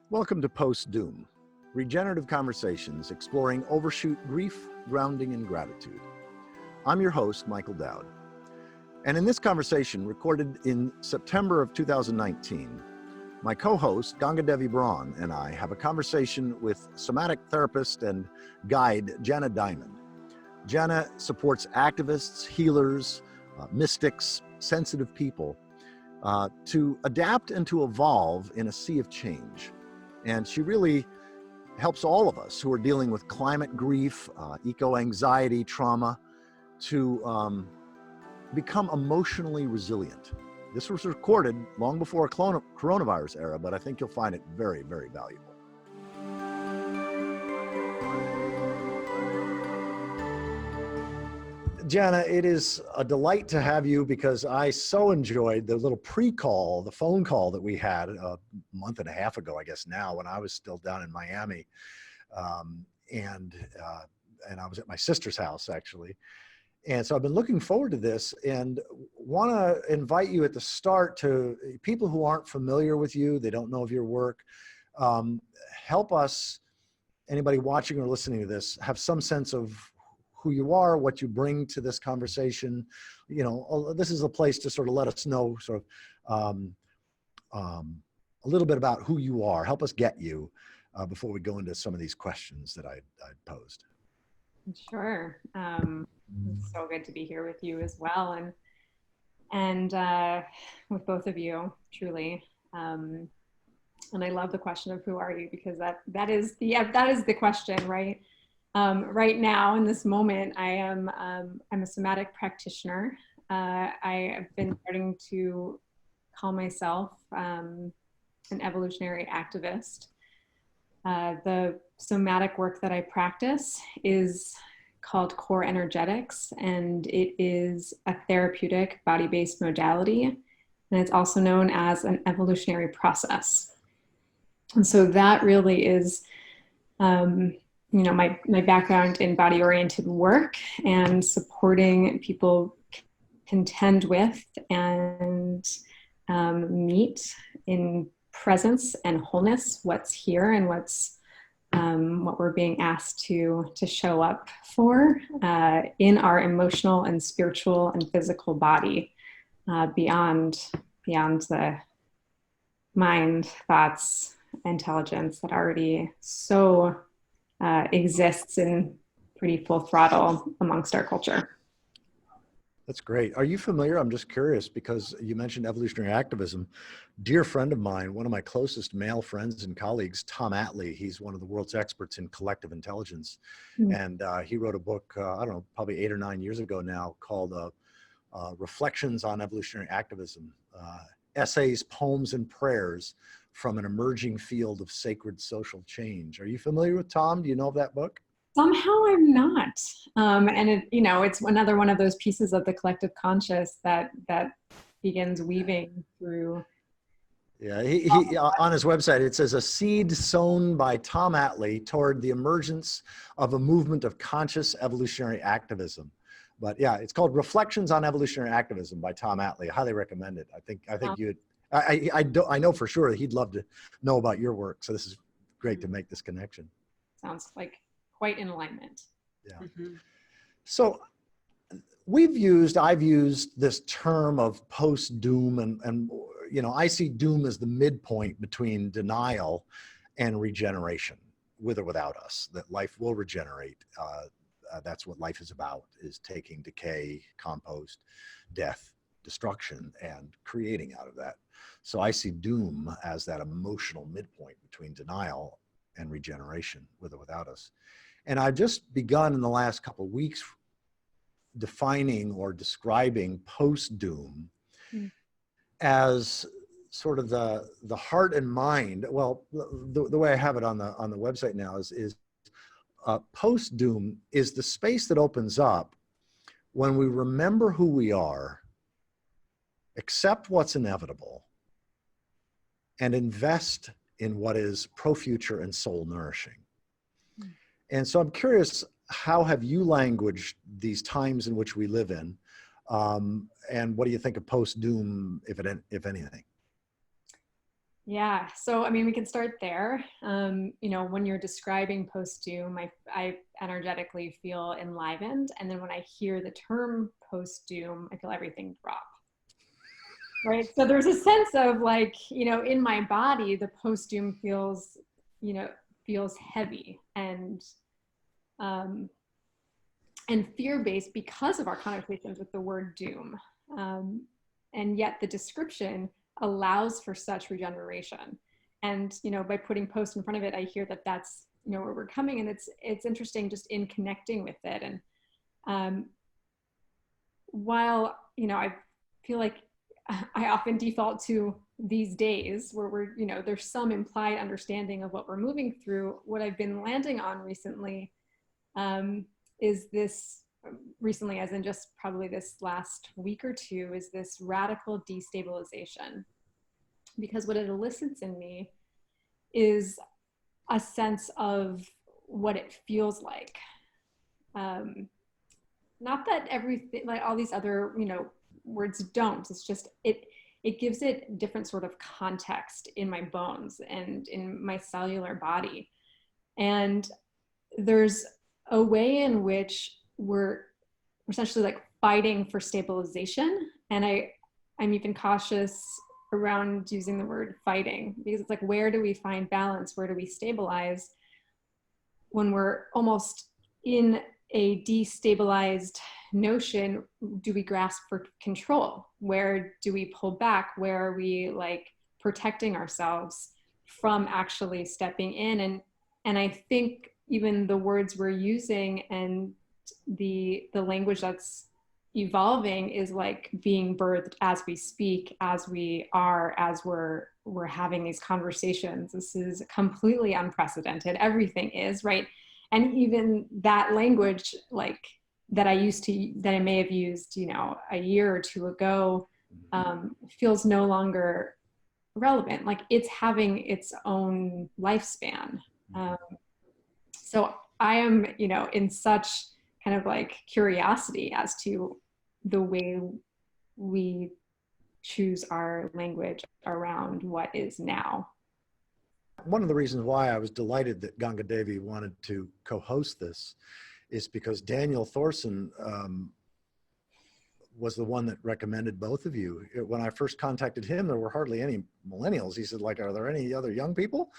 Welcome to Post-Doom, regenerative conversations exploring overshoot grief, grounding, and gratitude. I'm your host, Michael Dowd. And in this conversation, recorded in September of 2019, my co-host, Ganga Devi Braun, and I have a conversation with somatic therapist and guide, Janna Diamond. Janna supports activists, healers, mystics, sensitive people to adapt and to evolve in a sea of change. And she really helps all of us who are dealing with climate grief, eco-anxiety, trauma, to become emotionally resilient. This was recorded long before coronavirus era, but I think you'll find it very, very valuable. Janna, it is a delight to have you because I so enjoyed the little pre-call, the phone call that we had a month and a half ago, I guess now, when I was still down in Miami. And I was at my sister's house, actually. And so I've been looking forward to this and want to invite you at the start to people who aren't familiar with you, they don't know of your work, help us, anybody watching or listening to this, have some sense of who you are, what you bring to this conversation. You know, this is a place to sort of let us know sort of a little bit about who you are. Help us get you before we go into some of these questions that I'd posed. Sure. It's so good to be here with you as well, and with both of you, truly. And I love the question of who are you, because that is the question, right? Right now, in this moment, I'm a somatic practitioner. I have been starting to call myself an evolutionary activist. The somatic work that I practice is called core energetics, and it is a therapeutic body-based modality, and it's also known as an evolutionary process. And so that really is my background in body-oriented work and supporting people contend with and meet in presence and wholeness what's here and what we're being asked to show up for in our emotional and spiritual and physical body, beyond the mind, thoughts, intelligence that already so exists in pretty full throttle amongst our culture. That's great. Are you familiar? I'm just curious because you mentioned evolutionary activism. Dear friend of mine, one of my closest male friends and colleagues, Tom Atlee, he's one of the world's experts in collective intelligence. And he wrote a book, I don't know, probably 8 or 9 years ago now, called Reflections on Evolutionary Activism, Essays, Poems, and Prayers from an Emerging Field of Sacred Social Change. Are you familiar with Tom? Do you know of that book? Somehow I'm not. And it's another one of those pieces of the collective conscious that begins weaving through. Yeah, he on his website, it says, a seed sown by Tom Atlee toward the emergence of a movement of conscious evolutionary activism. But yeah, it's called Reflections on Evolutionary Activism by Tom Atlee. I highly recommend it. I think I know for sure that he'd love to know about your work. So this is great to make this connection. Sounds like quite in alignment. Yeah. So I've used this term of post-doom and I see doom as the midpoint between denial and regeneration, with or without us, that life will regenerate. That's what life is about, is taking decay, compost, death, destruction, and creating out of that. So I see doom as that emotional midpoint between denial and regeneration, with or without us. And I've just begun in the last couple of weeks defining or describing post-doom as sort of the heart and mind. Well, the way I have it on the website now is post-doom is the space that opens up when we remember who we are, accept what's inevitable, and invest in what is pro-future and soul nourishing. And so I'm curious, how have you languaged these times in which we live in? And what do you think of post-doom, if anything? Yeah. So, I mean, we can start there. You know, when you're describing post-doom, I energetically feel enlivened. And then when I hear the term post-doom, I feel everything drop. Right. So there's a sense of like, you know, in my body, the post-doom feels, you know, feels heavy um, and fear-based because of our connotations with the word doom. Um, and yet the description allows for such regeneration. And, you know, by putting post in front of it, I hear that that's, you know, where we're coming. And it's interesting just in connecting with it. And um, while, you know, I feel like I often default to these days where we're, you know, there's some implied understanding of what we're moving through. What I've been landing on recently um, is this recently, as in just probably this last week or two, is this radical destabilization. Because what it elicits in me is a sense of what it feels like. Um, Not that everything, like all these other, you know, words don't. It's just it gives it different sort of context in my bones and in my cellular body. And there's a way in which we're essentially like fighting for stabilization. And I'm even cautious around using the word fighting because it's like, where do we find balance? Where do we stabilize when we're almost in a destabilized notion? Do we grasp for control? Where do we pull back? Where are we like protecting ourselves from actually stepping in? And I think even the words we're using and the language that's evolving is like being birthed as we speak, as we are, as we're having these conversations. This is completely unprecedented. Everything is, right? And even that language, like that I may have used, you know, a year or two ago, feels no longer relevant. Like it's having its own lifespan. Um, so I am, you know, in such kind of like curiosity as to the way we choose our language around what is now. One of the reasons why I was delighted that Ganga Devi wanted to co-host this is because Daniel Thorson was the one that recommended both of you. When I first contacted him, there were hardly any millennials. He said, like, are there any other young people?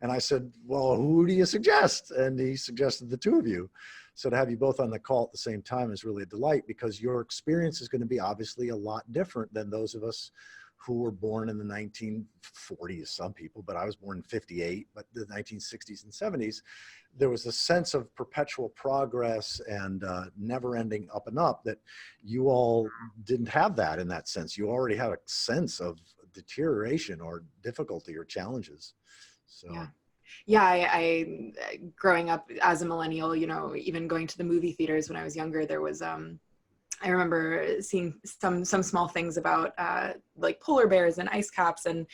And I said, well, who do you suggest? And he suggested the two of you. So to have you both on the call at the same time is really a delight because your experience is going to be obviously a lot different than those of us who were born in the 1940s, some people, but I was born in 58, but the 1960s and 70s, there was a sense of perpetual progress and never ending up and up that you all didn't have that in that sense. You already had a sense of deterioration or difficulty or challenges. So. Yeah. Yeah, I growing up as a millennial, you know, even going to the movie theaters when I was younger, there was I remember seeing some small things about like polar bears and ice caps, and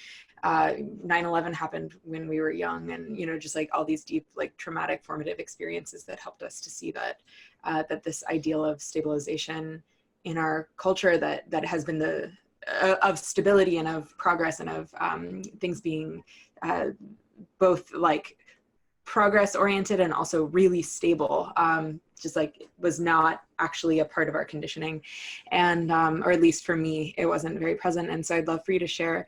9/11 happened when we were young, and you know, just like all these deep, like traumatic, formative experiences that helped us to see that that this ideal of stabilization in our culture that has been the of stability and of progress and of things being both like progress oriented and also really stable, just like was not actually a part of our conditioning. And or at least for me, it wasn't very present. And so I'd love for you to share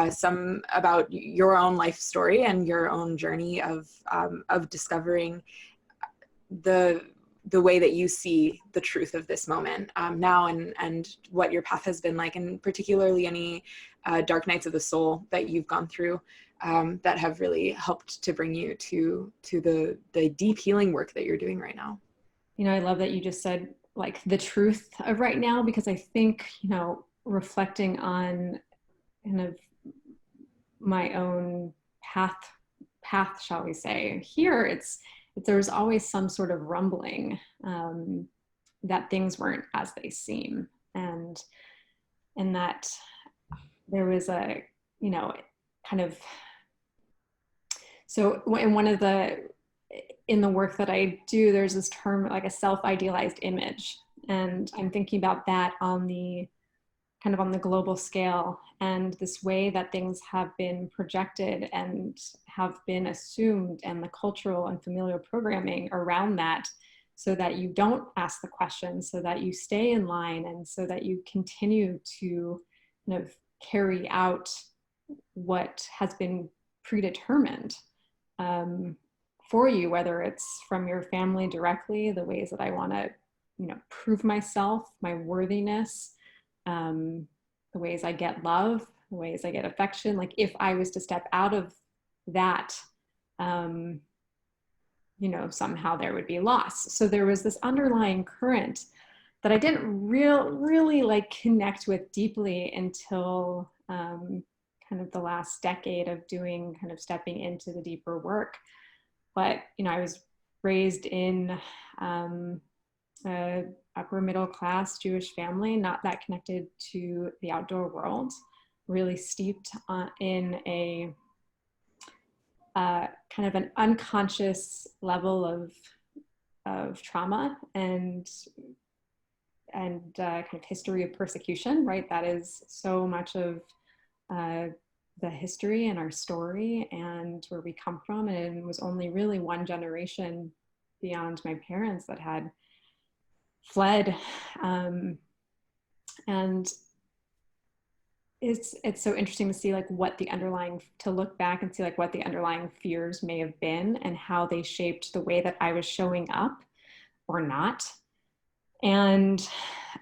some about your own life story and your own journey of discovering the way that you see the truth of this moment now, and what your path has been like, and particularly any dark nights of the soul that you've gone through that have really helped to bring you to the deep healing work that you're doing right now. You know, I love that you just said like the truth of right now, because I think, you know, reflecting on kind of my own path, shall we say, here there's always some sort of rumbling that things weren't as they seem, and that there was a, you know, kind of, so in one of the, in the work that I do, there's this term like a self-idealized image, and I'm thinking about that on the kind of on the global scale, and this way that things have been projected and have been assumed, and the cultural and familial programming around that, so that you don't ask the questions, so that you stay in line, and so that you continue to kind of carry out what has been predetermined for you, whether it's from your family directly, the ways that I want to, prove myself, my worthiness, the ways I get love, the ways I get affection. Like if I was to step out of that, somehow there would be loss. So there was this underlying current that I didn't really like connect with deeply until kind of the last decade of doing, kind of stepping into the deeper work. But, I was raised in a upper middle class Jewish family, not that connected to the outdoor world, really steeped in a kind of an unconscious level of trauma and kind of history of persecution, right? That is so much of the history and our story and where we come from. And it was only really one generation beyond my parents that had fled. And it's so interesting to see like to look back and see like what the underlying fears may have been and how they shaped the way that I was showing up or not. And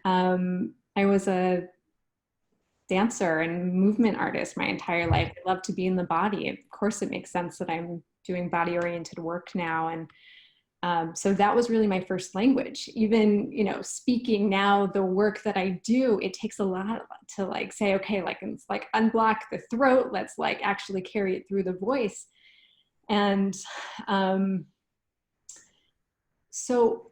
I was a dancer and movement artist my entire life. I love to be in the body. Of course, it makes sense that I'm doing body-oriented work now. And so that was really my first language. Even, speaking now, the work that I do, it takes a lot to like say, okay, like, it's like unblock the throat. Let's like actually carry it through the voice. And so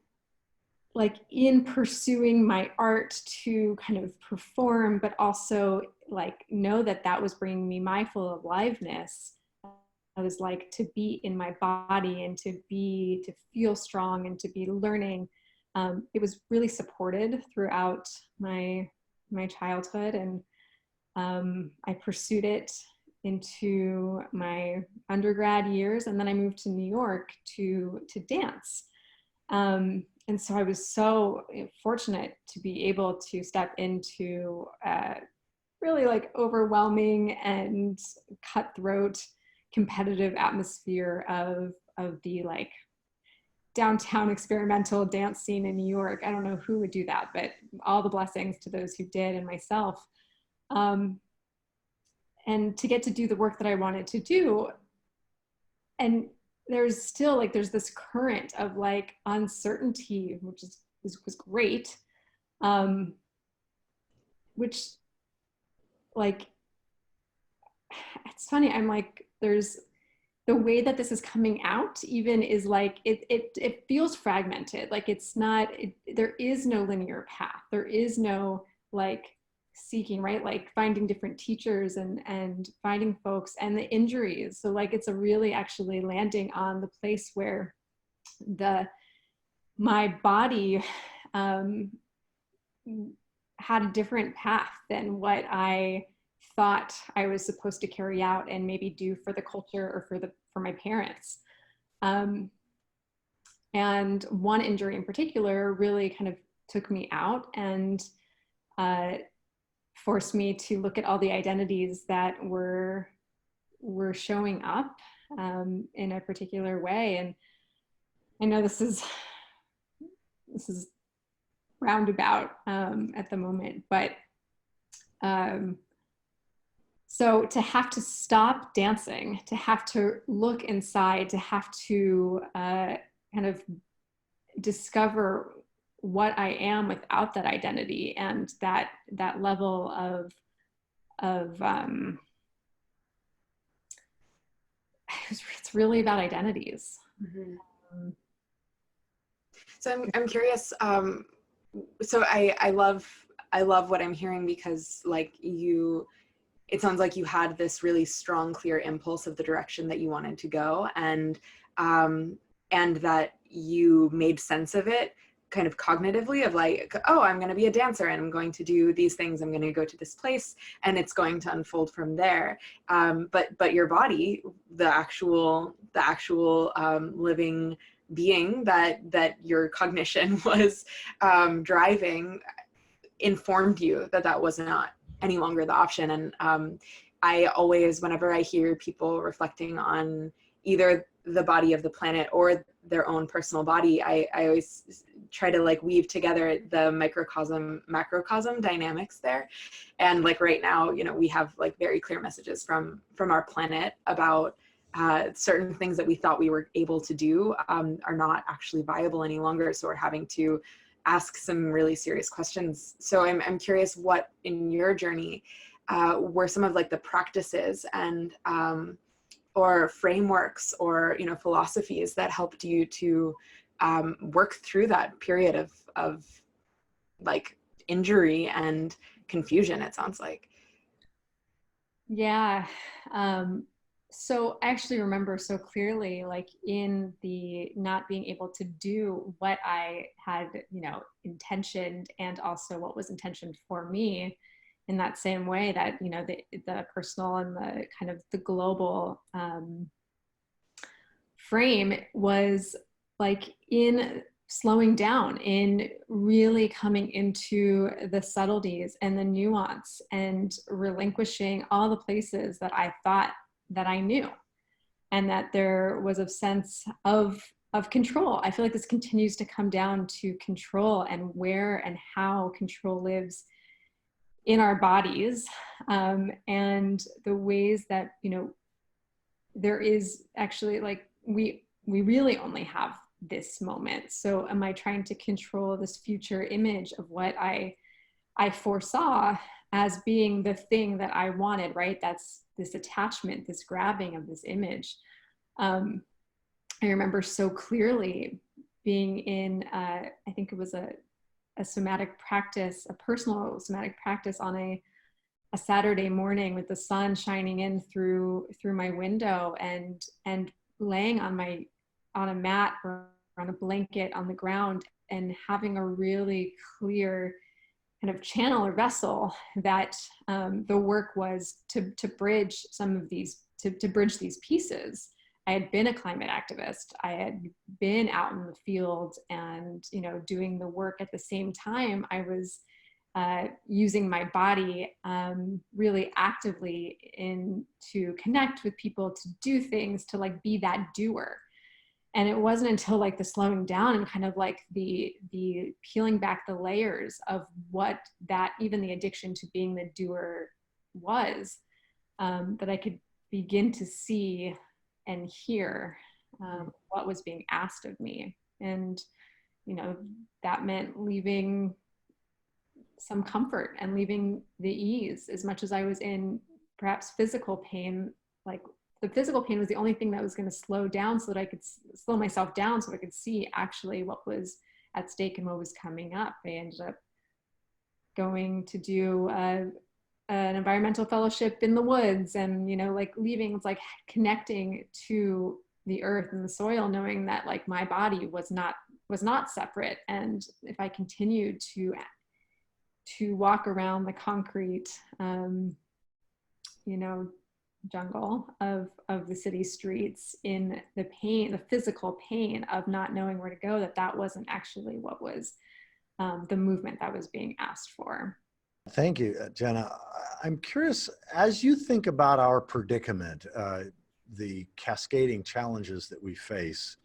like in pursuing my art to kind of perform, but also like know that that was bringing me my full aliveness. I was like to be in my body and to feel strong and to be learning. It was really supported throughout my childhood, and I pursued it into my undergrad years, and then I moved to New York to dance. And so I was so fortunate to be able to step into really like overwhelming and cutthroat competitive atmosphere of the like downtown experimental dance scene in New York. I don't know who would do that, but all the blessings to those who did and myself. And to get to do the work that I wanted to do. And there's still like, there's this current of like uncertainty, which was great. Which like, it's funny, I'm like, there's the way that this is coming out even is like, it feels fragmented. Like it's not, there is no linear path. There is no like seeking, right? Like finding different teachers and finding folks and the injuries. So like, it's a really actually landing on the place where my body had a different path than what I thought I was supposed to carry out and maybe do for the culture or for my parents. And one injury in particular really kind of took me out and forced me to look at all the identities that were showing up in a particular way. And I know this is roundabout at the moment, but so to have to stop dancing, to have to look inside, to have to kind of discover what I am without that identity and that level of it's really about identities. Mm-hmm. So I'm curious. So I love what I'm hearing, because like it sounds like you had this really strong, clear impulse of the direction that you wanted to go, and that you made sense of it kind of cognitively of like, oh, I'm going to be a dancer and I'm going to do these things. I'm going to go to this place and it's going to unfold from there. But your body, the actual living being that your cognition was driving, informed you that was not any longer the option. And I always, whenever I hear people reflecting on either the body of the planet or their own personal body, I always try to like weave together the microcosm, macrocosm dynamics there. And like right now, you know, we have like very clear messages from our planet about certain things that we thought we were able to do are not actually viable any longer. So we're having to ask some really serious questions. So I'm curious what in your journey were some of like the practices and or frameworks or, you know, philosophies that helped you to work through that period of like injury and confusion, it sounds like. Yeah. So I actually remember so clearly, like in the not being able to do what I had, you know, intentioned, and also what was intentioned for me in that same way that, you know, the personal and the kind of the global frame was like in slowing down, in really coming into the subtleties and the nuance and relinquishing all the places that I thought that I knew, and that there was a sense of control. I feel like this continues to come down to control and where and how control lives in our bodies, and the ways that, you know, there is actually like we really only have this moment. So am I trying to control this future image of what I foresaw as being the thing that I wanted, right? That's this attachment, this grabbing of this image. I remember so clearly being in, I think it was a somatic practice, a personal somatic practice on a Saturday morning with the sun shining in through my window, and laying on a mat or on a blanket on the ground, and having a really clear kind of channel or vessel that the work was to bridge some of these, to bridge these pieces. I had been a climate activist. I had been out in the field and, you know, doing the work at the same time. I was using my body really actively to connect with people, to do things, to like be that doer. And it wasn't until like the slowing down and kind of like the peeling back the layers of what that, even the addiction to being the doer was, that I could begin to see and hear what was being asked of me. And, you know, that meant leaving some comfort and leaving the ease. As much as I was in perhaps physical pain, like the physical pain was the only thing that was going to slow down, so that I could slow myself down, so I could see actually what was at stake and what was coming up. I ended up going to do an environmental fellowship in the woods, and, you know, like leaving, it's like connecting to the earth and the soil, knowing that like my body was not separate. And if I continued to walk around the concrete, you know, jungle of the city streets in the pain, the physical pain of not knowing where to go, that wasn't actually what was the movement that was being asked for. Thank you, Janna. I'm curious, as you think about our predicament, the cascading challenges that we face,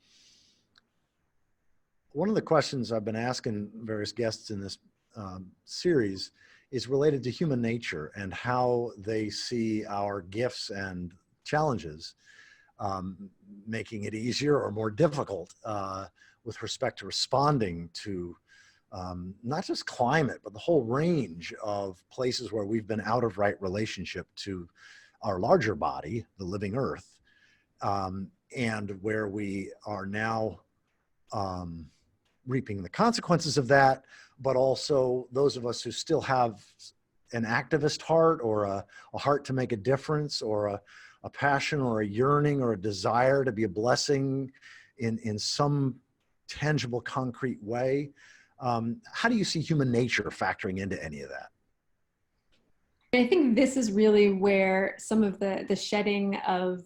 one of the questions I've been asking various guests in this series is related to human nature and how they see our gifts and challenges, making it easier or more difficult with respect to responding to not just climate, but the whole range of places where we've been out of right relationship to our larger body, the living earth, and where we are now reaping the consequences of that, but also those of us who still have an activist heart, or a heart to make a difference, or a passion or a yearning or a desire to be a blessing in some tangible, concrete way. How do you see human nature factoring into any of that? I think this is really where some of the shedding of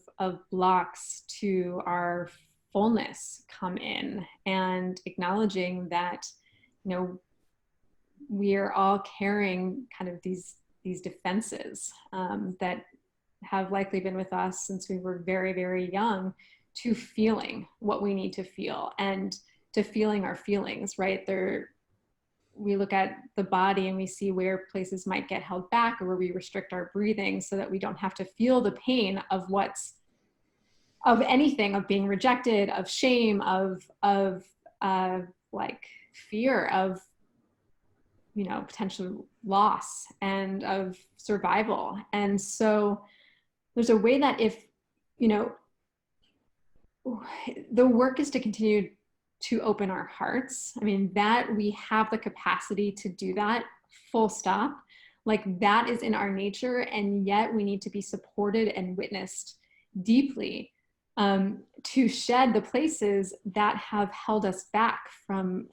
blocks to our fullness come in, and acknowledging that, you know, we are all carrying kind of these defenses that have likely been with us since we were very, very young, to feeling what we need to feel and to feeling our feelings, right? We look at the body and we see where places might get held back, or where we restrict our breathing so that we don't have to feel the pain of of anything, of being rejected, of shame, of like fear of, you know, potential loss, and of survival. And so there's a way that, if, you know, the work is to continue to open our hearts. I mean, that we have the capacity to do that, full stop. Like, that is in our nature, and yet we need to be supported and witnessed deeply to shed the places that have held us back from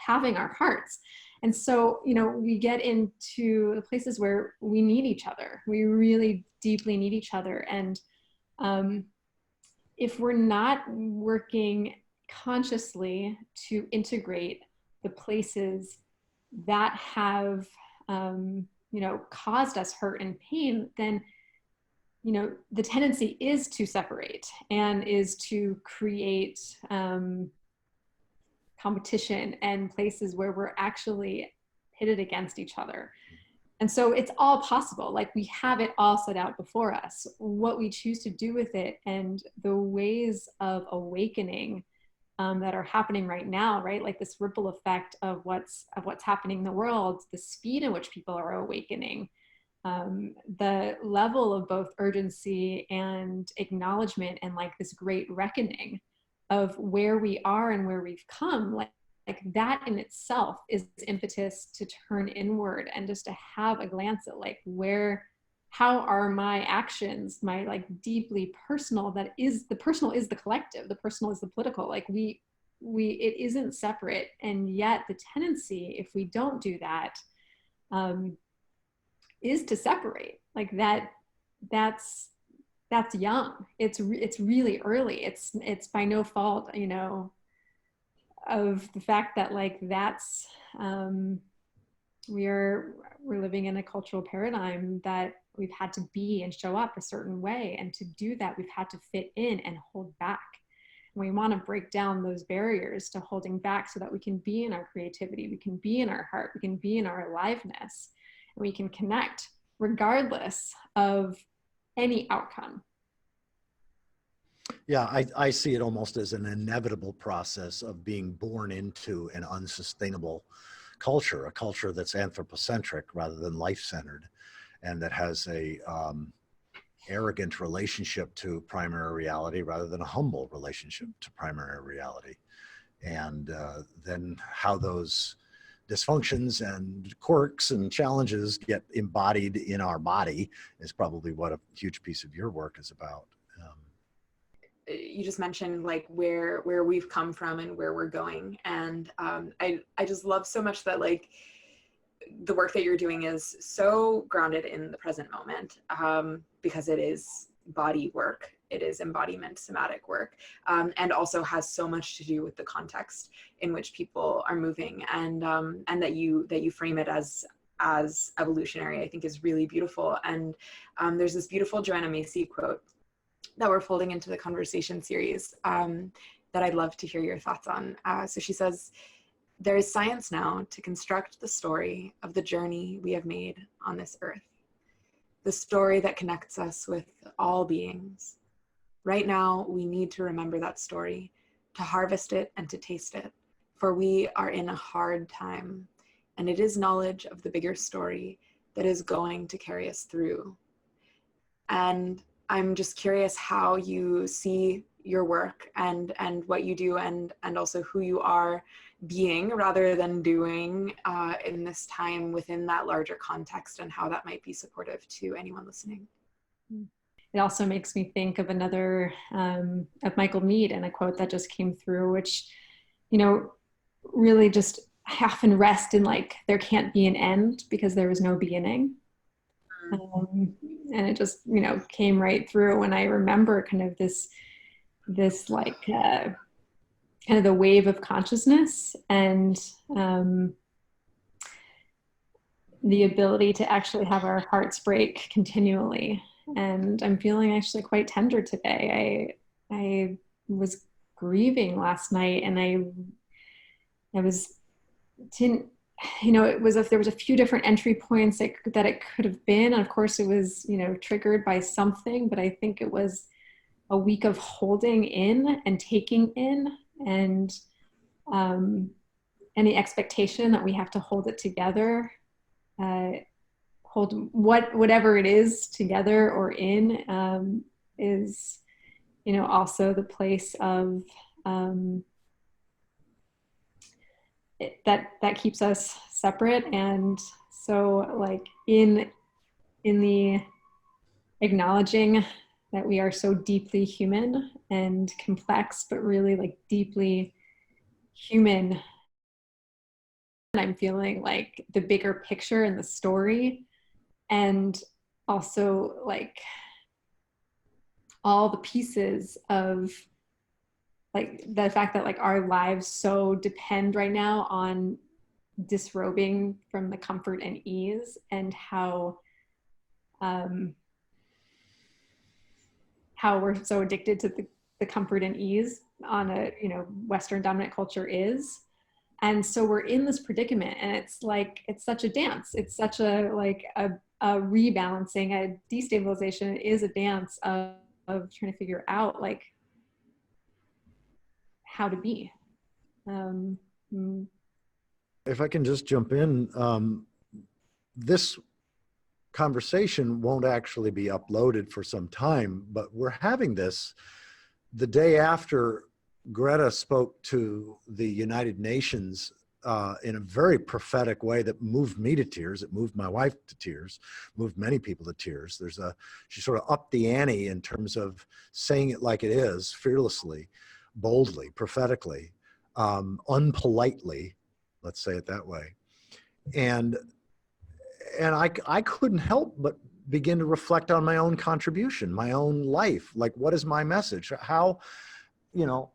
having our hearts. And so, you know, we get into the places where we need each other. We really deeply need each other. And if we're not working consciously to integrate the places that have, you know, caused us hurt and pain, then, you know, the tendency is to separate, and is to create competition and places where we're actually pitted against each other. And so it's all possible. Like, we have it all set out before us. What we choose to do with it, and the ways of awakening that are happening right now, right? Like this ripple effect of what's happening in the world, the speed in which people are awakening, the level of both urgency and acknowledgement, and like this great reckoning of where we are and where we've come. Like that in itself is impetus to turn inward, and just to have a glance at like how are my actions, my like deeply personal, that is the personal is the collective, the personal is the political, like it isn't separate. And yet the tendency, if we don't do that, is to separate. Like that's young. It's really early. It's by no fault, you know, of the fact that like that's we're living in a cultural paradigm that we've had to be and show up a certain way, and to do that we've had to fit in and hold back. And we want to break down those barriers to holding back, so that we can be in our creativity, we can be in our heart, we can be in our aliveness, and we can connect regardless of any outcome. Yeah, I see it almost as an inevitable process of being born into an unsustainable culture, a culture that's anthropocentric rather than life-centered, and that has a arrogant relationship to primary reality rather than a humble relationship to primary reality. And then how those dysfunctions and quirks and challenges get embodied in our body is probably what a huge piece of your work is about. You just mentioned like where we've come from and where we're going, and I just love so much that like the work that you're doing is so grounded in the present moment, because it is body work, it is embodiment, somatic work, and also has so much to do with the context in which people are moving, and that you frame it as evolutionary, I think is really beautiful. And there's this beautiful Joanna Macy quote that we're folding into the conversation series that I'd love to hear your thoughts on. So she says, "There is science now to construct the story of the journey we have made on this earth, the story that connects us with all beings. Right now, we need to remember that story, to harvest it and to taste it, for we are in a hard time, and it is knowledge of the bigger story that is going to carry us through." And I'm just curious how you see your work and what you do, and also who you are being rather than doing in this time within that larger context, and how that might be supportive to anyone listening. It also makes me think of another, of Michael Meade, and a quote that just came through, which, you know, really just I often rest in like, there can't be an end because there was no beginning. And it just, you know, came right through when I remember kind of this like, kind of the wave of consciousness and the ability to actually have our hearts break continually. And I'm feeling actually quite tender today. I was grieving last night, and I was didn't, you know, it was, if there was a few different entry points that it could have been. And of course it was, you know, triggered by something, but I think it was a week of holding in and taking in, and any expectation that we have to hold it together, hold whatever it is together or in, is, you know, also the place of that keeps us separate. And so like in the acknowledging that we are so deeply human and complex, but really like deeply human, I'm feeling like the bigger picture and the story, and also like all the pieces of like the fact that like our lives so depend right now on disrobing from the comfort and ease, and how we're so addicted to the comfort and ease on a, you know, Western dominant culture is. And so we're in this predicament, and it's like, it's such a dance. It's such a, like a rebalancing, a destabilization. It is a dance of trying to figure out like how to be. If I can just jump in, this conversation won't actually be uploaded for some time, but we're having this the day after Greta spoke to the United Nations in a very prophetic way that moved me to tears. It moved my wife to tears, moved many people to tears. She sort of upped the ante in terms of saying it like it is, fearlessly, boldly, prophetically, unpolitely, let's say it that way. And I couldn't help but begin to reflect on my own contribution, my own life. Like, what is my message? How, you know,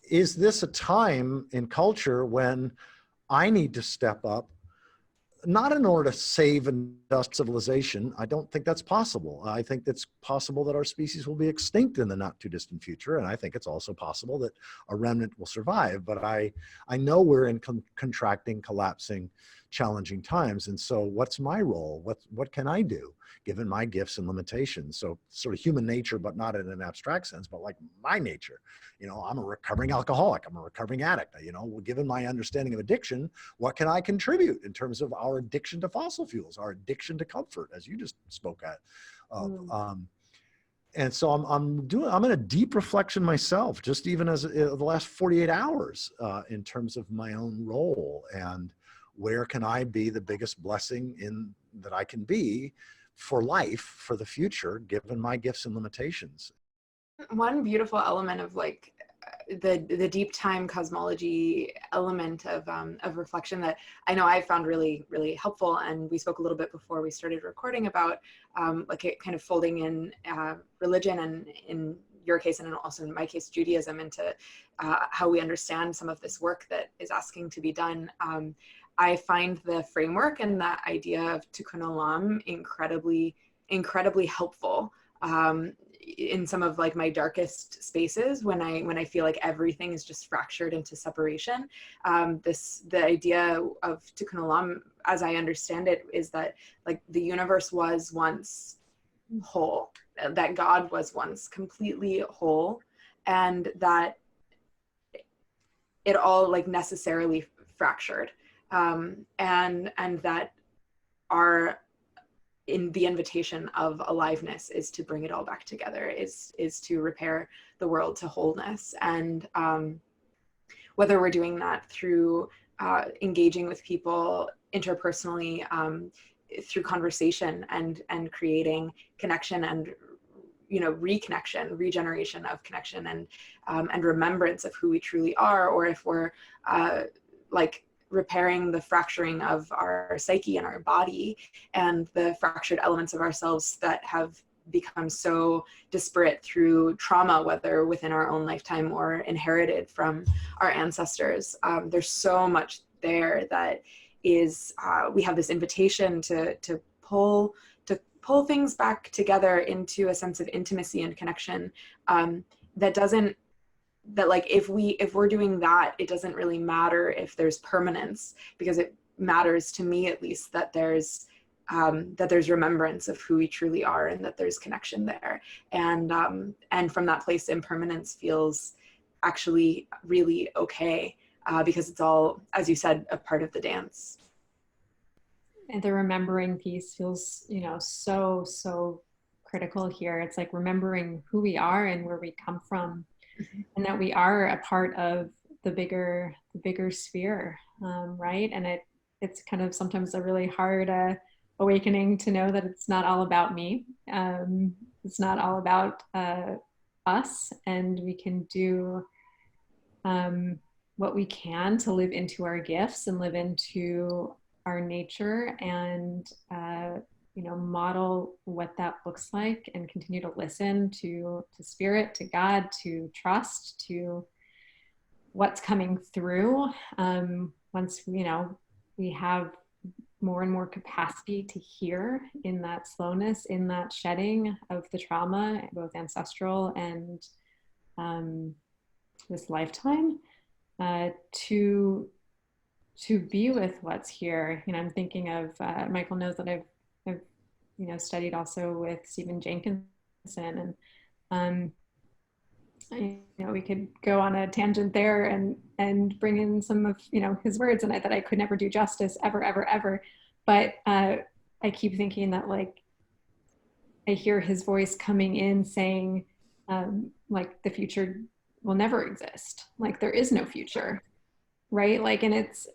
is this a time in culture when I need to step up, not in order to save and dust civilization? I don't think that's possible. I think it's possible that our species will be extinct in the not too distant future. And I think it's also possible that a remnant will survive. But I know we're in contracting, collapsing, challenging times. And so what's my role? What can I do given my gifts and limitations? So sort of human nature, but not in an abstract sense, but like my nature. You know, I'm a recovering alcoholic. I'm a recovering addict. You know, given my understanding of addiction, what can I contribute in terms of our addiction to fossil fuels, our addiction to comfort, as you just spoke at? And so I'm in a deep reflection myself, just even as the last 48 hours in terms of my own role, and where can I be the biggest blessing in that I can be for life, for the future, given my gifts and limitations. One beautiful element of like the deep time cosmology element of reflection that I know I found really, really helpful, and we spoke a little bit before we started recording about like it kind of folding in religion, and in your case and also in my case Judaism, into how we understand some of this work that is asking to be done. I find the framework and that idea of Tikkun Olam incredibly helpful in some of like my darkest spaces when I feel like everything is just fractured into separation. The idea of Tikkun Olam, as I understand it, is that like the universe was once whole, that God was once completely whole, and that it all like necessarily fractured. And that in the invitation of aliveness is to bring it all back together, is to repair the world to wholeness. And whether we're doing that through engaging with people interpersonally, through conversation and creating connection and, you know, reconnection, regeneration of connection, and remembrance of who we truly are, or if we're like repairing the fracturing of our psyche and our body and the fractured elements of ourselves that have become so disparate through trauma, whether within our own lifetime or inherited from our ancestors. There's so much there that is, we have this invitation to pull things back together into a sense of intimacy and connection, that like if we're doing that, it doesn't really matter if there's permanence, because it matters, to me at least, that there's remembrance of who we truly are and that there's connection there. And from that place, impermanence feels actually really okay, because it's all, as you said, a part of the dance. And the remembering piece feels, you know, so critical here. It's like remembering who we are and where we come from, and that we are a part of the bigger sphere, right? And it's kind of sometimes a really hard awakening to know that it's not all about me. It's not all about us, and we can do what we can to live into our gifts and live into our nature, and you know, model what that looks like, and continue to listen to spirit, to God, to trust, to what's coming through. Once, you know, we have more and more capacity to hear in that slowness, in that shedding of the trauma, both ancestral and this lifetime, to be with what's here. You know, I'm thinking of Michael knows that I've you know, studied also with Stephen Jenkinson, and you know, we could go on a tangent there and bring in some of, you know, his words, and that I could never do justice ever. But I keep thinking that, like, I hear his voice coming in saying, like, the future will never exist. Like, there is no future, right? Like, and it's,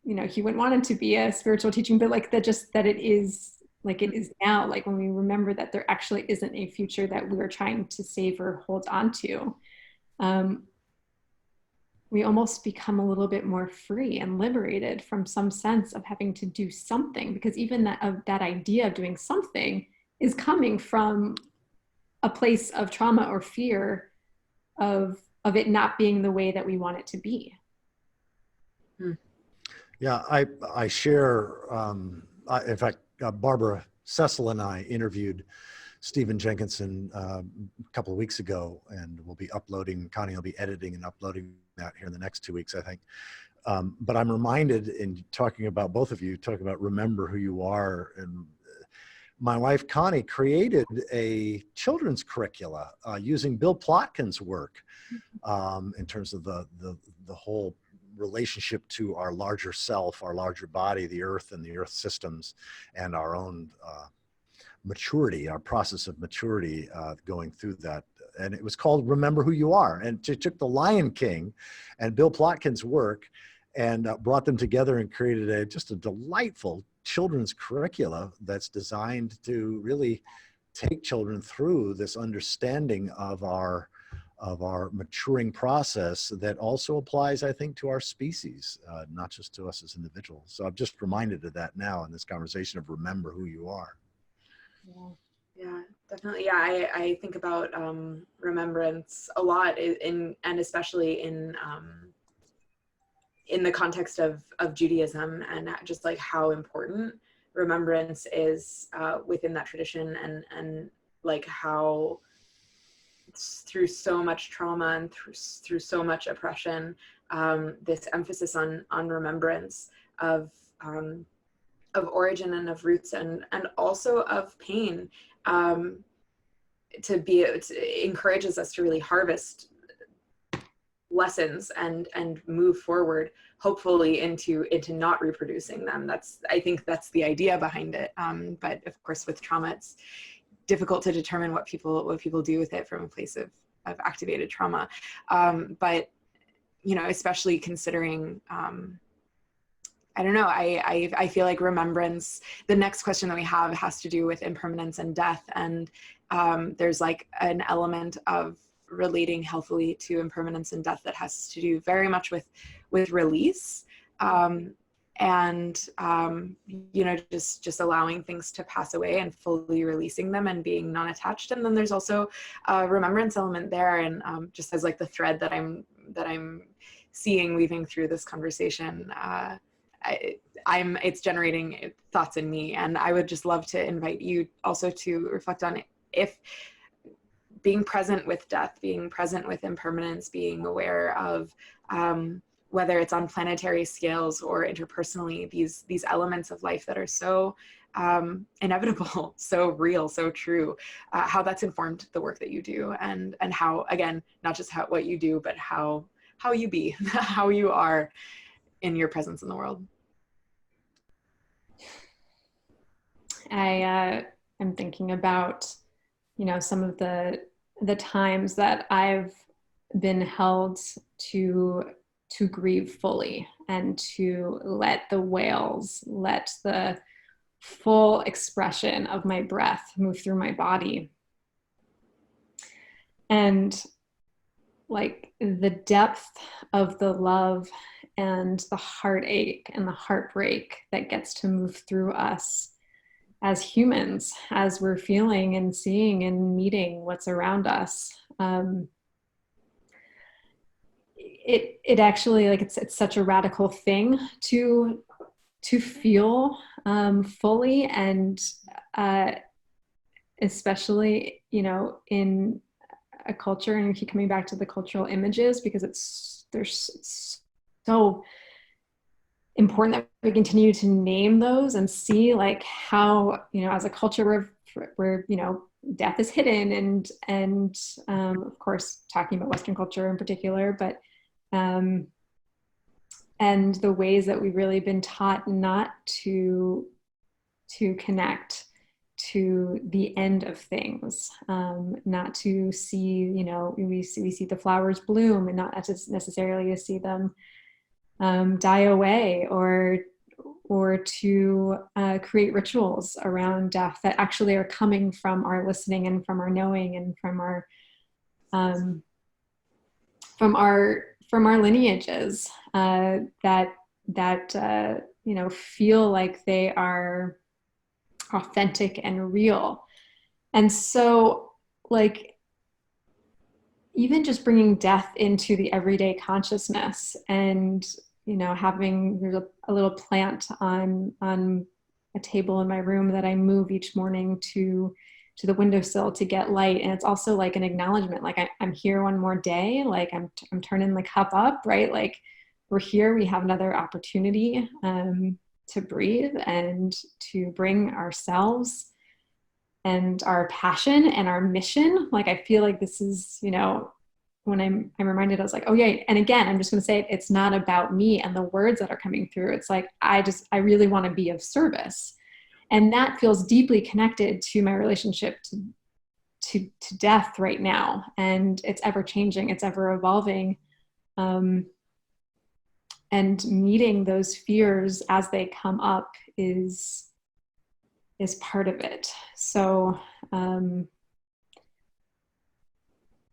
you know, he wouldn't want it to be a spiritual teaching, but like that, just that it is like it is now, like when we remember that there actually isn't a future that we're trying to save or hold on to, we almost become a little bit more free and liberated from some sense of having to do something, because even that idea of doing something is coming from a place of trauma or fear of it not being the way that we want it to be. Yeah, I share, in fact, Barbara Cecil and I interviewed Stephen Jenkinson a couple of weeks ago, and we'll be uploading, Connie will be editing and uploading that here in the next 2 weeks, I think. But I'm reminded, in talking about, both of you talking about remember who you are, and my wife Connie created a children's curricula using Bill Plotkin's work, in terms of the whole relationship to our larger self, our larger body, the earth and the earth systems, and our own maturity, our process of maturity, going through that. And it was called Remember Who You Are. And it took the Lion King and Bill Plotkin's work and brought them together and created just a delightful children's curricula that's designed to really take children through this understanding of our maturing process that also applies, I think, to our species, not just to us as individuals. So I'm just reminded of that now in this conversation of remember who you are. Yeah, definitely. Yeah, I think about remembrance a lot, and especially in the context of Judaism, and just like how important remembrance is within that tradition, and like how through so much trauma and through so much oppression, this emphasis on remembrance of origin and of roots, and also of pain, it encourages us to really harvest lessons and move forward, hopefully into not reproducing them. I think that's the idea behind it. But of course, with trauma, it's difficult to determine what people do with it from a place of activated trauma. But, you know, especially considering, I don't know, I feel like remembrance, the next question that we have has to do with impermanence and death. And there's like an element of relating healthily to impermanence and death that has to do very much with release. You know, just allowing things to pass away and fully releasing them and being non-attached. And then there's also a remembrance element there, and just as like the thread that I'm seeing weaving through this conversation, it's generating thoughts in me. And I would just love to invite you also to reflect on if being present with death, being present with impermanence, being aware of whether it's on planetary scales or interpersonally, these elements of life that are so inevitable, so real, so true, how that's informed the work that you do, and how, again, not just what you do, but how you be, how you are in your presence in the world. I am thinking about, you know, some of the times that I've been held to grieve fully and to let the wails, let the full expression of my breath move through my body. And like the depth of the love and the heartache and the heartbreak that gets to move through us as humans, as we're feeling and seeing and meeting what's around us. It actually, like, it's such a radical thing to feel fully, and especially, you know, in a culture, and we keep coming back to the cultural images because it's so important that we continue to name those and see like how, you know, as a culture we're you know, death is hidden, and of course talking about Western culture in particular, but and the ways that we've really been taught not to connect to the end of things, not to see, you know, we see the flowers bloom and not necessarily to see them die away, or to create rituals around death that actually are coming from our listening and from our knowing and from our lineages, that you know, feel like they are authentic and real. And so, like, even just bringing death into the everyday consciousness, and, you know, there's a little plant on a table in my room that I move each morning to the windowsill to get light. And it's also like an acknowledgement, like I'm here one more day, like I'm turning the cup up, right? Like we're here, we have another opportunity to breathe and to bring ourselves and our passion and our mission. Like I feel like this is, you know, when I'm reminded, I was like, oh yeah. And again, I'm just going to say it's not about me and the words that are coming through. It's like, I really want to be of service. And that feels deeply connected to my relationship to death right now. And it's ever changing, it's ever evolving. And meeting those fears as they come up is part of it. So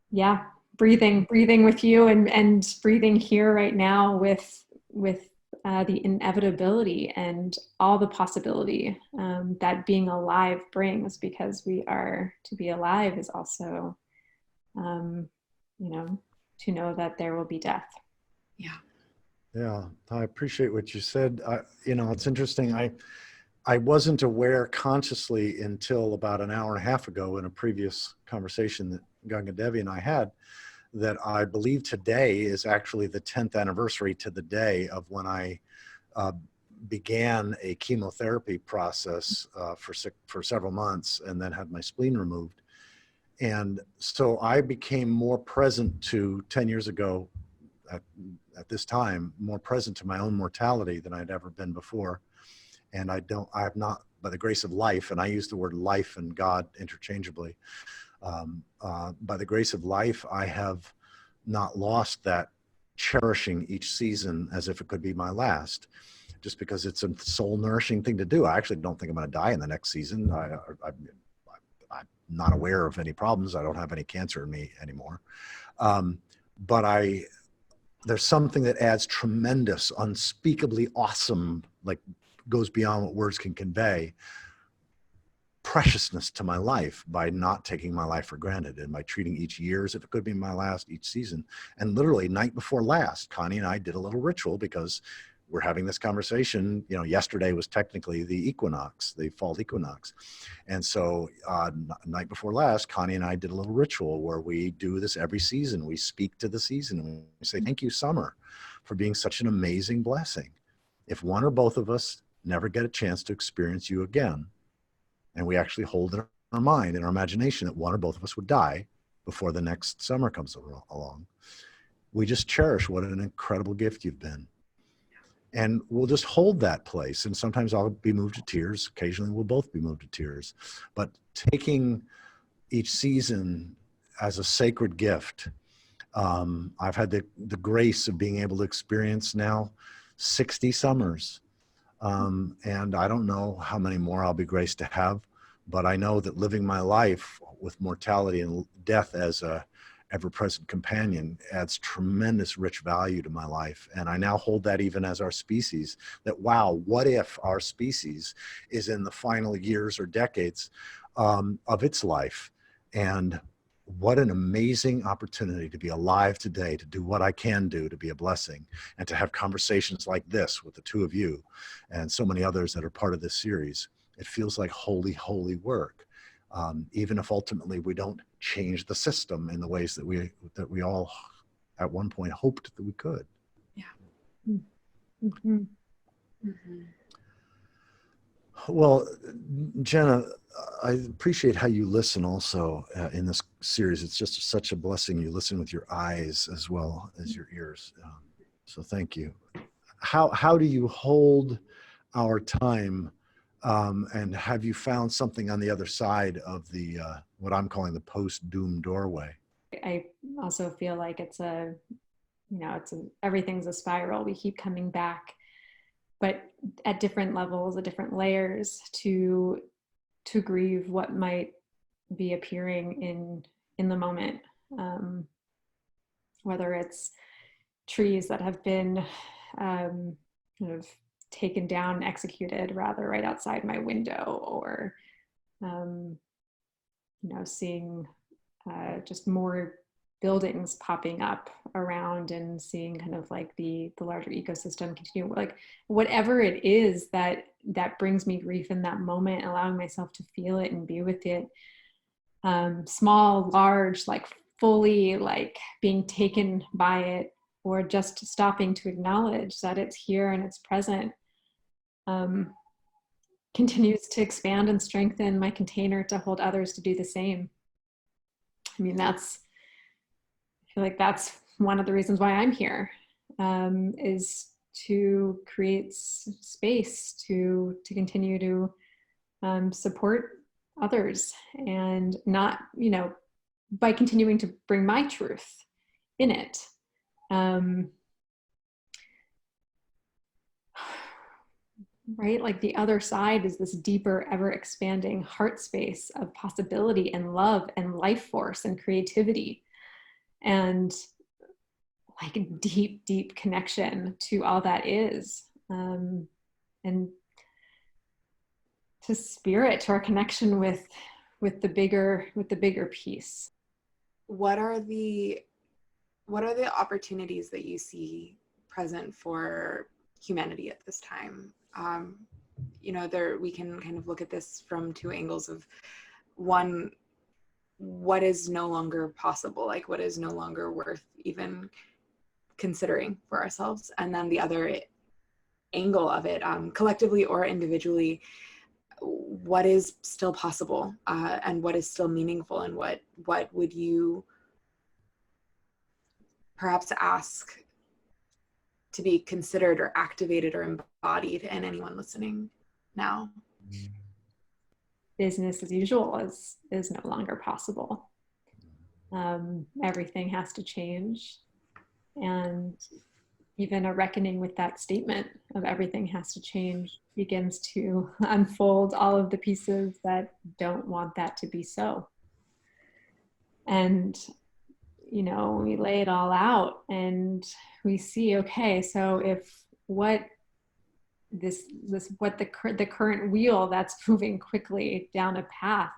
yeah, breathing with you, and breathing here right now with the inevitability and all the possibility that being alive brings, because to be alive is also, you know, to know that there will be death. Yeah, I appreciate what you said. You know, it's interesting. I wasn't aware consciously until about an hour and a half ago in a previous conversation that Ganga, Devi, and I had, that I believe today is actually the 10th anniversary to the day of when I began a chemotherapy process for several months, and then had my spleen removed. And so I became more present to 10 years ago at this time, more present to my own mortality than I'd ever been before. And I have not, by the grace of life, and I use the word life and God interchangeably, by the grace of life, I have not lost that cherishing each season as if it could be my last, just because it's a soul nourishing thing to do. I actually don't think I'm going to die in the next season. not aware of any problems. I don't have any cancer in me anymore. But there's something that adds tremendous, unspeakably awesome, like goes beyond what words can convey, preciousness to my life by not taking my life for granted and by treating each year as if it could be my last, each season. And literally night before last, Connie and I did a little ritual because we're having this conversation. You know, yesterday was technically the equinox, the fall equinox. And so night before last, Connie and I did a little ritual where we do this every season. We speak to the season and we say, thank you, summer, for being such an amazing blessing. If one or both of us never get a chance to experience you again, and we actually hold in our mind, in our imagination, that one or both of us would die before the next summer comes along, we just cherish what an incredible gift you've been. And we'll just hold that place. And sometimes I'll be moved to tears. Occasionally we'll both be moved to tears. But taking each season as a sacred gift, I've had the grace of being able to experience now 60 summers. And I don't know how many more I'll be graced to have, but I know that living my life with mortality and death as a ever-present companion adds tremendous rich value to my life. And I now hold that even as our species, that wow, what if our species is in the final years or decades of its life? And what an amazing opportunity to be alive today, to do what I can do, to be a blessing, and to have conversations like this with the two of you and so many others that are part of this series. It feels like holy, holy work. Even if ultimately we don't change the system in the ways that we all at one point hoped that we could. Yeah. Mm-hmm. Mm-hmm. Well, Janna, I appreciate how you listen also in this series. It's just such a blessing. You listen with your eyes as well as your ears. So thank you. How do you hold our time? And have you found something on the other side of the what I'm calling the post-doom doorway? I also feel like everything's a spiral. We keep coming back, but at different levels, at different layers to grieve what might be appearing in the moment. Whether it's trees that have been kind of taken down, executed rather right outside my window, or seeing just more buildings popping up around and seeing kind of like the larger ecosystem continue, like whatever it is that brings me grief in that moment, allowing myself to feel it and be with it, small, large, like fully like being taken by it, or just stopping to acknowledge that it's here and it's present, continues to expand and strengthen my container to hold others to do the same. I mean, I feel like that's one of the reasons why I'm here, is to create space to continue to support others, and not, by continuing to bring my truth in it. Right? Like the other side is this deeper, ever expanding heart space of possibility and love and life force and creativity, and like a deep, deep connection to all that is, and to spirit, to our connection with the bigger piece. What are the opportunities that you see present for humanity at this time? We can kind of look at this from two angles of one, what is no longer possible, like what is no longer worth even considering for ourselves, and then the other angle of it, collectively or individually, what is still possible, and what is still meaningful, and what would you perhaps ask to be considered or activated or embodied in anyone listening now? Business as usual is no longer possible. Everything has to change, and even a reckoning with that statement of everything has to change begins to unfold all of the pieces that don't want that to be so. And, you know, we lay it all out and we see, okay, so if what what the current wheel that's moving quickly down a path,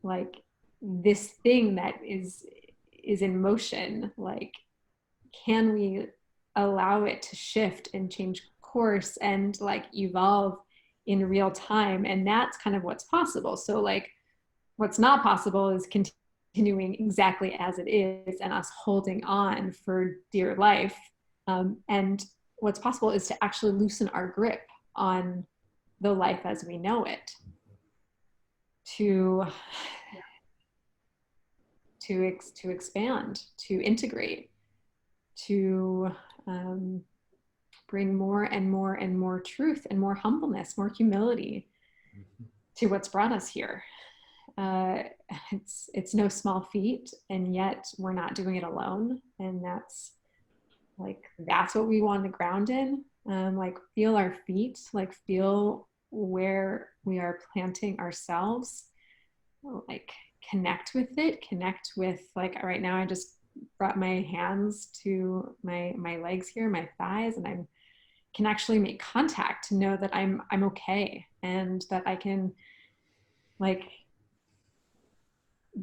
like this thing that is in motion, like, can we allow it to shift and change course and like evolve in real time? And that's kind of what's possible. So like what's not possible is continuing exactly as it is and us holding on for dear life. And what's possible is to actually loosen our grip on the life as we know it, to expand, to integrate, to bring more and more and more truth and more humbleness, more humility to what's brought us here. It's no small feat, and yet we're not doing it alone. And that's what we want to ground in. Like feel our feet, like feel where we are planting ourselves, like connect with it, connect with, like right now I just brought my hands to my legs here, my thighs, and I can actually make contact to know that I'm okay, and that I can like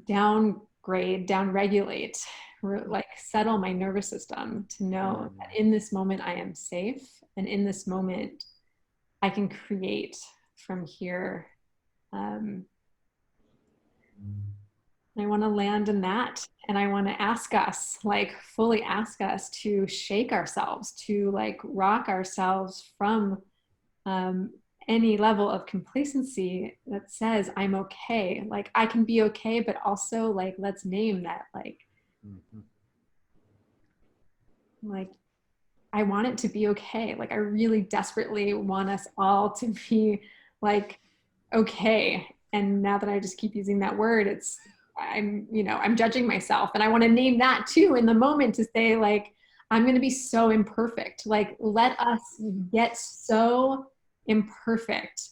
down regulate, like settle my nervous system to know that in this moment I am safe, and in this moment I can create from here. I want to land in that. And I want to ask us, like fully ask us to shake ourselves, to like rock ourselves from any level of complacency that says, I'm okay. Like I can be okay, but also like, let's name that, like, I want it to be okay. Like I really desperately want us all to be like, okay. And now that I just keep using that word, I'm judging myself, and I want to name that too in the moment, to say like, I'm going to be so imperfect. Like, let us get so imperfect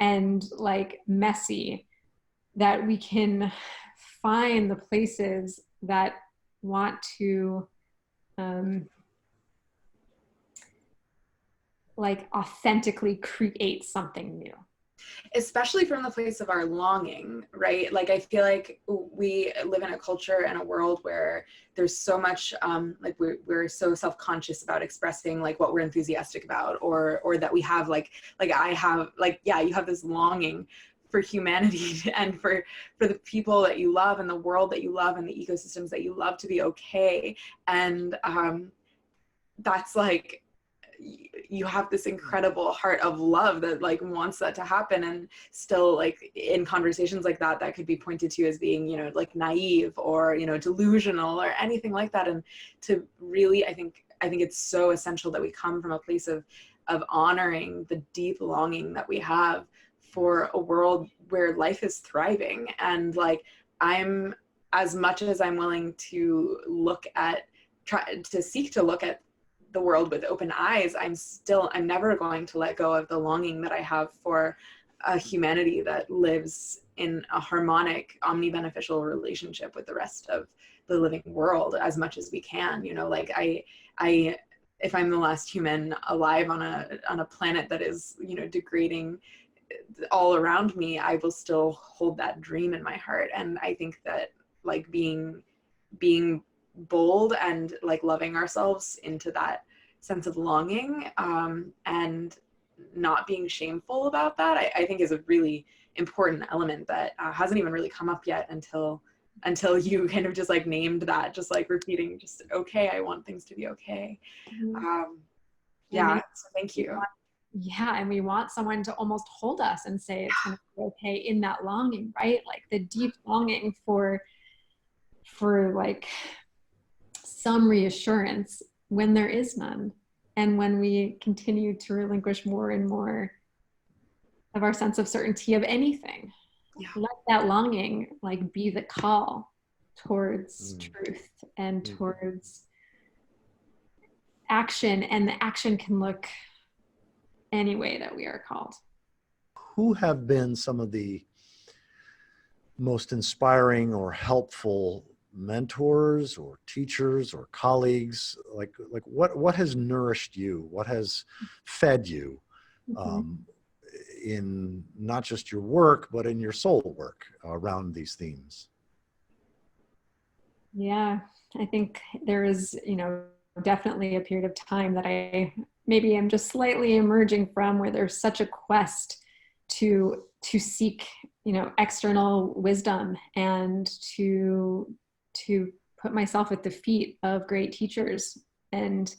and like messy that we can find the places that want to like authentically create something new. Especially from the place of our longing, right? Like I feel like we live in a culture and a world where there's so much like we're so self-conscious about expressing like what we're enthusiastic about, or that we have like I have like, yeah, you have this longing for humanity and for the people that you love and the world that you love and the ecosystems that you love to be okay. And that's like, you have this incredible heart of love that like wants that to happen. And still like in conversations like that could be pointed to as being, you know, like naive or, you know, delusional or anything like that. And to really, I think it's so essential that we come from a place of honoring the deep longing that we have for a world where life is thriving. And like, I'm, as much as I'm willing to seek to look at the world with open eyes, I'm never going to let go of the longing that I have for a humanity that lives in a harmonic, omni-beneficial relationship with the rest of the living world as much as we can. You know, like I if I'm the last human alive on a planet that is, you know, degrading all around me, I will still hold that dream in my heart. And I think that like being bold and like loving ourselves into that sense of longing, and not being shameful about that, I think is a really important element that hasn't even really come up yet until you kind of just like named that, just like repeating, just okay, I want things to be okay. Yeah, so thank you. Yeah, and we want someone to almost hold us and say it's going to be okay in that longing, right? Like the deep longing for like some reassurance when there is none, and when we continue to relinquish more and more of our sense of certainty of anything. Yeah. Let that longing like be the call towards truth and towards action, and the action can look any way that we are called. Who have been some of the most inspiring or helpful mentors or teachers or colleagues? Like what has nourished you? What has fed you in not just your work, but in your soul work around these themes? Yeah, I think there is, definitely a period of time that I maybe am just slightly emerging from, where there's such a quest to seek, external wisdom and to put myself at the feet of great teachers. And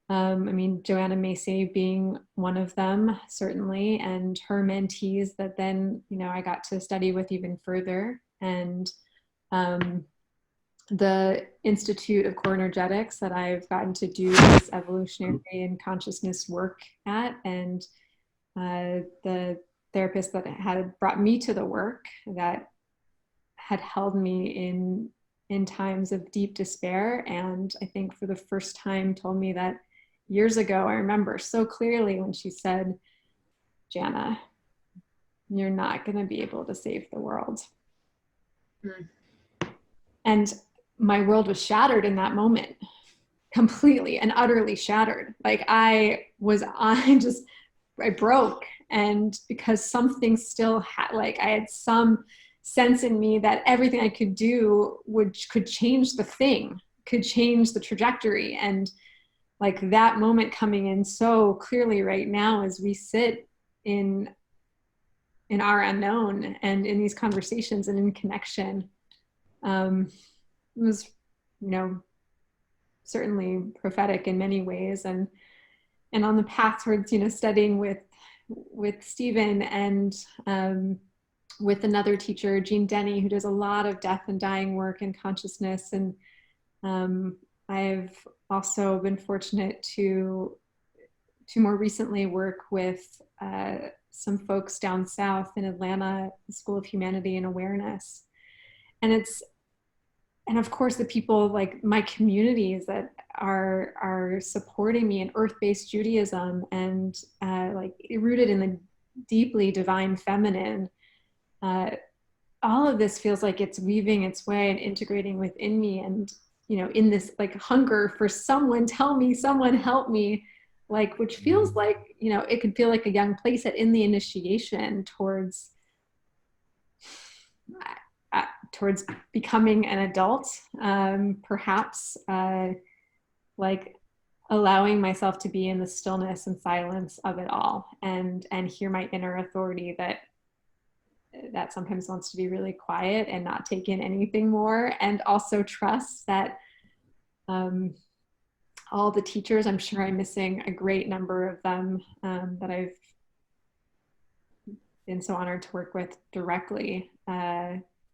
Joanna Macy being one of them, certainly, and her mentees that then, I got to study with even further. And the Institute of Core Energetics that I've gotten to do this evolutionary and consciousness work at, and the therapist that had brought me to the work, that had held me in times of deep despair, and I think for the first time told me that years ago. I remember so clearly when she said, "Janna, you're not going to be able to save the world." And my world was shattered in that moment, completely and utterly shattered. Like I broke. And because something still had, like I had some sense in me that everything I could do could change the thing, could change the trajectory. And like that moment coming in so clearly right now as we sit in our unknown and in these conversations and in connection, it was, certainly prophetic in many ways, and on the path towards, studying with Stephen and with another teacher, Jean Denny, who does a lot of death and dying work and consciousness. And I've also been fortunate to more recently work with some folks down south in Atlanta, the School of Humanity and Awareness. And of course, the people, like my communities that are supporting me in earth-based Judaism and like rooted in the deeply divine feminine. All of this feels like it's weaving its way and integrating within me. And, in this like hunger for someone tell me, someone help me, like, which feels like, it could feel like a young place in the initiation towards becoming an adult, perhaps like allowing myself to be in the stillness and silence of it all, and hear my inner authority that sometimes wants to be really quiet and not take in anything more, and also trust that all the teachers, I'm sure I'm missing a great number of them that I've been so honored to work with directly,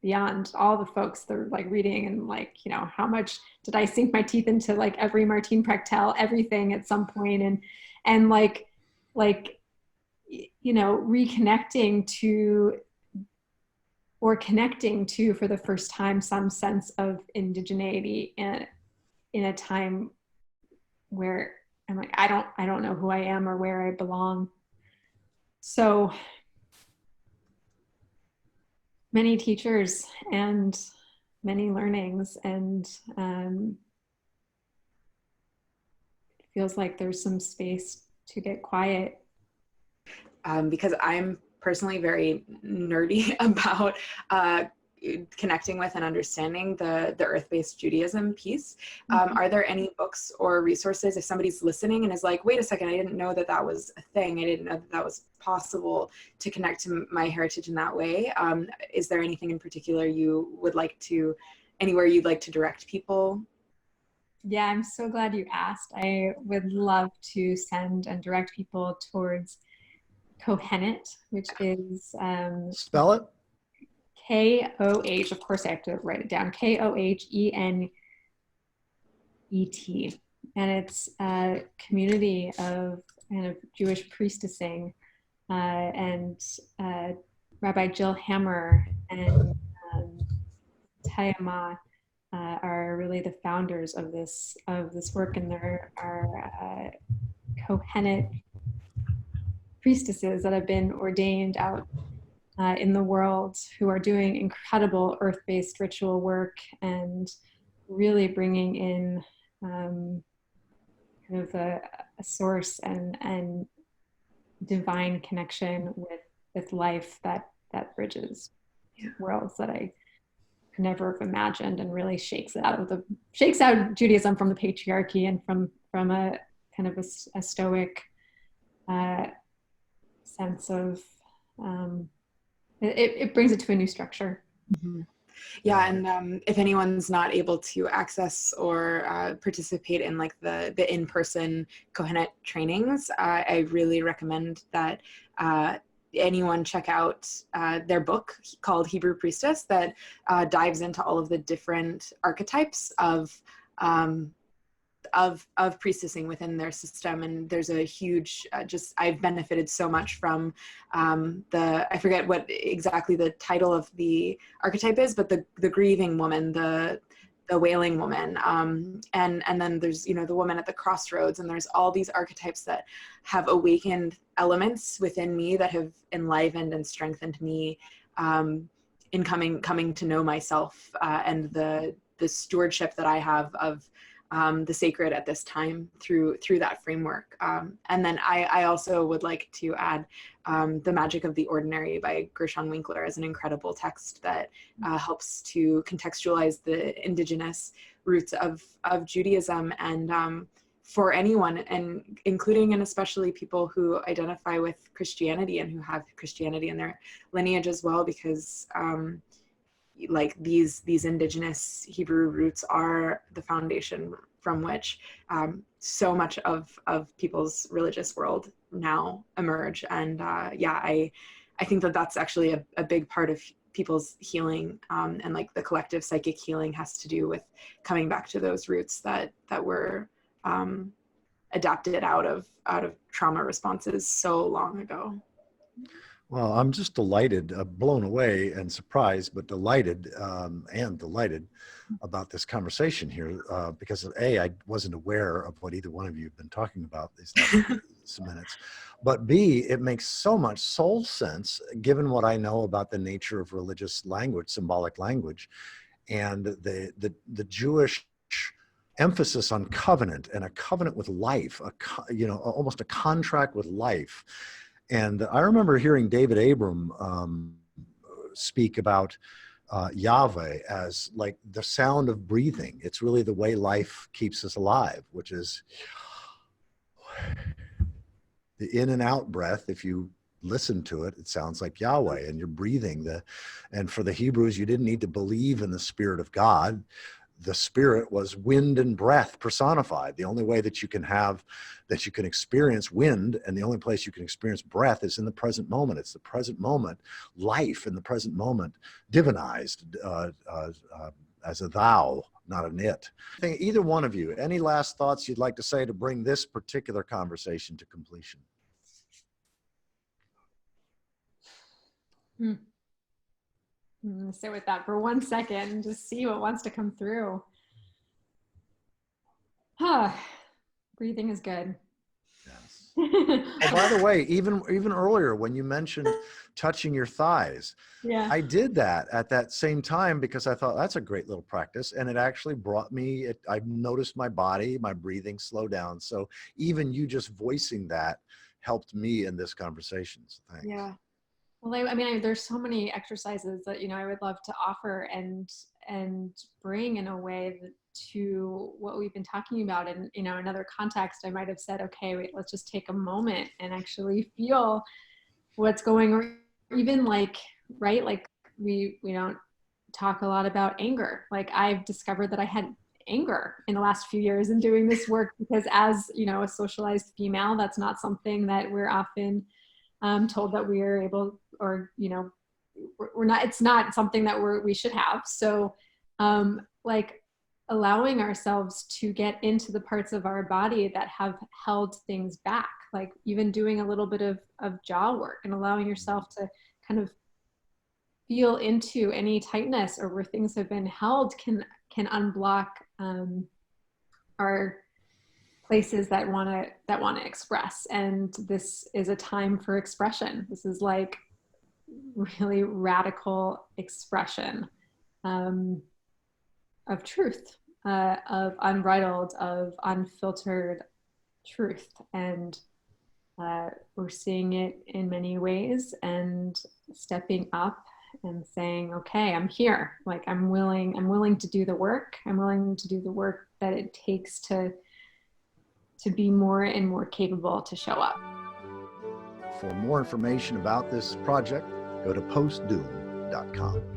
beyond all the folks that are like reading and like, how much did I sink my teeth into like every Martine Prechtel, everything at some point, and reconnecting to, or connecting to, for the first time, some sense of indigeneity in a time where I'm like, I don't know who I am or where I belong. So many teachers and many learnings, and it feels like there's some space to get quiet. Because I'm personally very nerdy about connecting with and understanding the earth-based Judaism piece. Are there any books or resources if somebody's listening and is like, wait a second, I didn't know that was a thing. I didn't know that was possible to connect to my heritage in that way. Is there anything in particular you would like to, anywhere you'd like to direct people? Yeah, I'm so glad you asked. I would love to send and direct people towards Kohenet, which is Spell it. Koh, of course I have to write it down, Kohenet. And it's a community of kind of Jewish priestessing, and Rabbi Jill Hammer and Tayama are really the founders of this work, and there are Kohenet priestesses that have been ordained out in the world who are doing incredible earth-based ritual work and really bringing in kind of a source and divine connection with life that bridges worlds that I could never have imagined, and really shakes out Judaism from the patriarchy and from a kind of a stoic sense of it brings it to a new structure. Mm-hmm. Yeah, and if anyone's not able to access or participate in like the in-person Kohenet trainings, I really recommend that anyone check out their book called Hebrew Priestess that dives into all of the different archetypes of priestessing within their system. And there's a huge I've benefited so much from I forget what exactly the title of the archetype is, but the grieving woman, the wailing woman, and then there's the woman at the crossroads, and there's all these archetypes that have awakened elements within me that have enlivened and strengthened me in coming to know myself and the stewardship that I have of the sacred at this time through that framework. And then I also would like to add The Magic of the Ordinary by Gershon Winkler as an incredible text that helps to contextualize the indigenous roots of Judaism, and for anyone, and including and especially people who identify with Christianity and who have Christianity in their lineage as well, because like these indigenous Hebrew roots are the foundation from which so much of people's religious world now emerge. And I think that that's actually a big part of people's healing, and like the collective psychic healing has to do with coming back to those roots that were adapted out of trauma responses so long ago. Well, I'm just delighted, blown away and surprised, but delighted and delighted about this conversation here because I wasn't aware of what either one of you have been talking about these last some minutes, but B, it makes so much soul sense given what I know about the nature of religious language, symbolic language, and the Jewish emphasis on covenant and a covenant with life, almost a contract with life. And I remember hearing David Abram speak about Yahweh as like the sound of breathing. It's really the way life keeps us alive, which is the in and out breath. If you listen to it, it sounds like Yahweh, and you're breathing. And for the Hebrews, you didn't need to believe in the Spirit of God. The Spirit was wind and breath personified. The only way that you can experience wind, and the only place you can experience breath, is in the present moment. It's the present moment, life in the present moment, divinized as a thou, not an it. I think either one of you, any last thoughts you'd like to say to bring this particular conversation to completion? I'm gonna sit with that for 1 second and just see what wants to come through. Breathing is good. Yes. Oh, by the way, even earlier when you mentioned touching your thighs, yeah, I did that at that same time because I thought that's a great little practice, and it actually brought me. I noticed my body, my breathing slow down. So even you just voicing that helped me in this conversation. So thanks. Yeah. Well, I mean, there's so many exercises that I would love to offer and bring in a way to what we've been talking about. And another context, I might have said, okay, wait, let's just take a moment and actually feel what's going on. Even like, right, like we don't talk a lot about anger. Like I've discovered that I had anger in the last few years in doing this work, because as a socialized female, that's not something that we're often told that we are able, or we're not, it's not something that we should have. So like allowing ourselves to get into the parts of our body that have held things back, like even doing a little bit of jaw work and allowing yourself to kind of feel into any tightness or where things have been held can unblock our places that want to express. And this is a time for expression. This is like really radical expression of truth, of unbridled, of unfiltered truth. And we're seeing it in many ways, and stepping up and saying, okay, I'm here. Like I'm willing to do the work. I'm willing to do the work that it takes to be more and more capable to show up. For more information about this project, go to postdoom.com.